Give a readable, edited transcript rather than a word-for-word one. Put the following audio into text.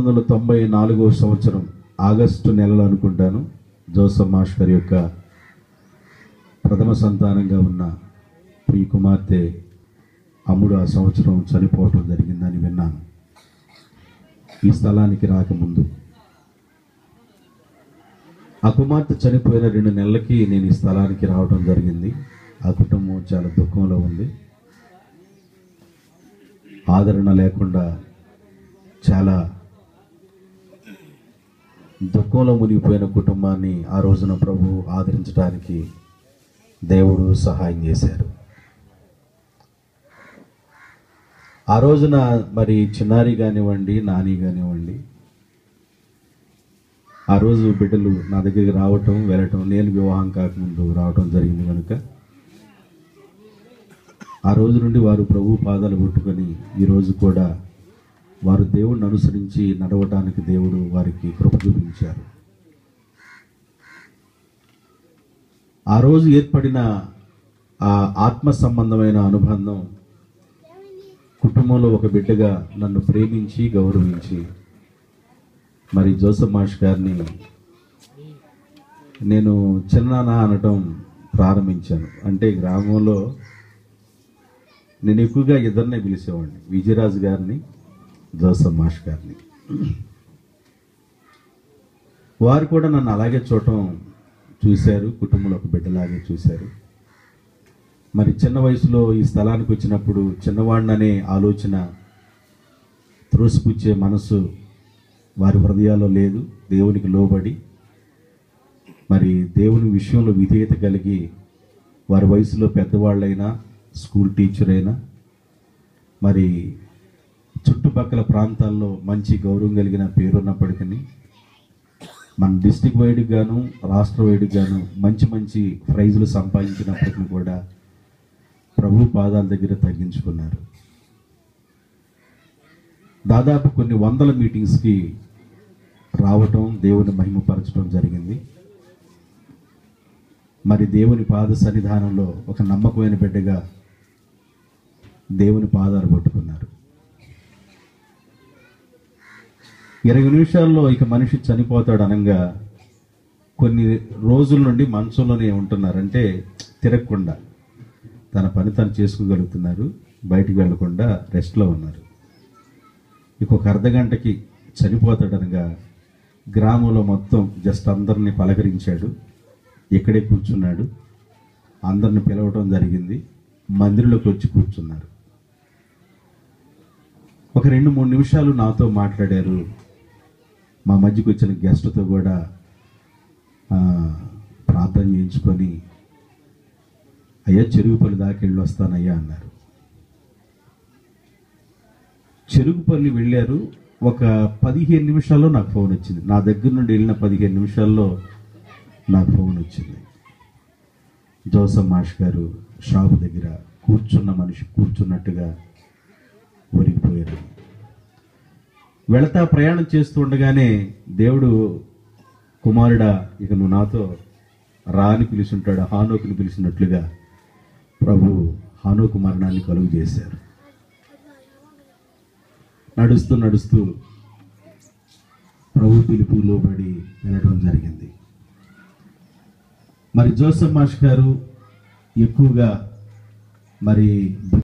1994వ సంవత్సరం ఆగస్టు నెలలో అనుకుంటాను, జోసఫ్ మాస్టర్ యొక్క ప్రథమ సంతానంగా ఉన్న ప్రియ కుమార్తె అమ్ముడు ఆ సంవత్సరం చనిపోవటం జరిగిందని విన్నాను. ఈ స్థలానికి రాకముందు ఆ కుమార్తె చనిపోయిన 2 నెలలకి నేను ఈ స్థలానికి రావడం జరిగింది. ఆ కుటుంబం చాలా దుఃఖంలో ఉంది. ఆదరణ లేకుండా చాలా దుఃఖంలో మునిగిపోయిన కుటుంబాన్ని ఆ రోజున ప్రభు ఆదరించడానికి దేవుడు సహాయం చేశారు. ఆ రోజున మరి చిన్నారి కానివ్వండి, నాని కానివ్వండి, ఆ రోజు బిడ్డలు నా దగ్గరికి రావటం వెళ్ళటం, నేను వివాహం కాకముందు రావటం జరిగింది కనుక ఆ రోజు నుండి వారు ప్రభు పాదాలు పట్టుకొని ఈరోజు కూడా వారు దేవుడిని అనుసరించి నడవటానికి దేవుడు వారికి కృప చూపించారు. ఆ రోజు ఏర్పడిన ఆ ఆత్మ సంబంధమైన అనుబంధం కుటుంబంలో ఒక బిడ్డగా నన్ను ప్రేమించి గౌరవించి మరి జోసఫ్ మాష్ గారిని నేను చిన్నాన్న అనటం ప్రారంభించాను. అంటే గ్రామంలో నేను ఎక్కువగా ఇద్దరినే పిలిచేవాడిని, విజయరాజు గారిని, జోసఫ్ మాష్ గారిని. వారు కూడా నన్ను అలాగే చూశారు, కుటుంబంలో ఒక బిడ్డలాగే చూశారు. మరి చిన్న వయసులో ఈ స్థలానికి వచ్చినప్పుడు చిన్నవాడిననే ఆలోచన, త్రోసిపుచ్చే మనసు వారి హృదయాల్లో లేదు. దేవునికి లోబడి మరి దేవుని విషయంలో విధేయత కలిగి వారి వయసులో పెద్దవాళ్ళైనా, స్కూల్ టీచర్ అయినా, మరి చుట్టుపక్కల ప్రాంతాల్లో మంచి గౌరవం కలిగిన పేరున్నప్పటికీ మన డిస్టిక్ వైడ్కి గాను రాష్ట్ర వైడ్కి గాను మంచి మంచి ప్రైజులు సంపాదించినప్పటికీ కూడా ప్రభు పాదాల దగ్గర తగ్గించుకున్నారు. దాదాపు కొన్ని వందల మీటింగ్స్కి రావటం, దేవుని మహిమపరచడం జరిగింది. మరి దేవుని పాద సన్నిధానంలో ఒక నమ్మకమైన బిడ్డగా దేవుని పాదాలు పట్టుకున్నారు. 20 నిమిషాల్లో ఇక మనిషి చనిపోతాడు అనగా కొన్ని రోజుల నుండి మంచంలోనే ఉంటున్నారు. అంటే తిరగకుండా తన పని తను చేసుకోగలుగుతున్నారు, బయటికి వెళ్లకుండా రెస్ట్లో ఉన్నారు. ఇంకొక అర్ధగంటకి చనిపోతాడనగా గ్రామంలో మొత్తం జస్ట్ అందరినీ పలకరించాడు, ఇక్కడే కూర్చున్నాడు. అందరిని పిలవటం జరిగింది, మందిరంలోకి వచ్చి కూర్చున్నారు. ఒక 2-3 నిమిషాలు నాతో మాట్లాడారు. మా మధ్యకి వచ్చిన గెస్ట్తో కూడా ప్రార్థన చేయించుకొని, అయ్యా చెరుగుపల్లి దాకా వెళ్ళి వస్తానయ్యా అన్నారు. చెరుగుపల్లి వెళ్ళారు. ఒక 15 నిమిషాల్లో నాకు ఫోన్ వచ్చింది. నా దగ్గర నుండి వెళ్ళిన 15 నిమిషాల్లో నాకు ఫోన్ వచ్చింది. జోసఫ్ మాష్ గారు షాపు దగ్గర కూర్చున్న మనిషి కూర్చున్నట్టుగా ఒరిగిపోయారు. వెళతా ప్రయాణం చేస్తూ ఉండగానే దేవుడు, కుమారుడా ఇక నువ్వు నాతో రా అని పిలుచుంటాడు, హానోకుని పిలిచినట్లుగా ప్రభు హానోకు మరణాన్ని కలుగు చేశారు. నడుస్తూ నడుస్తూ ప్రభు పిలుపు లోబడి వెళ్ళడం జరిగింది. మరి జోసఫ్ మాష్ గారు ఎక్కువగా మరి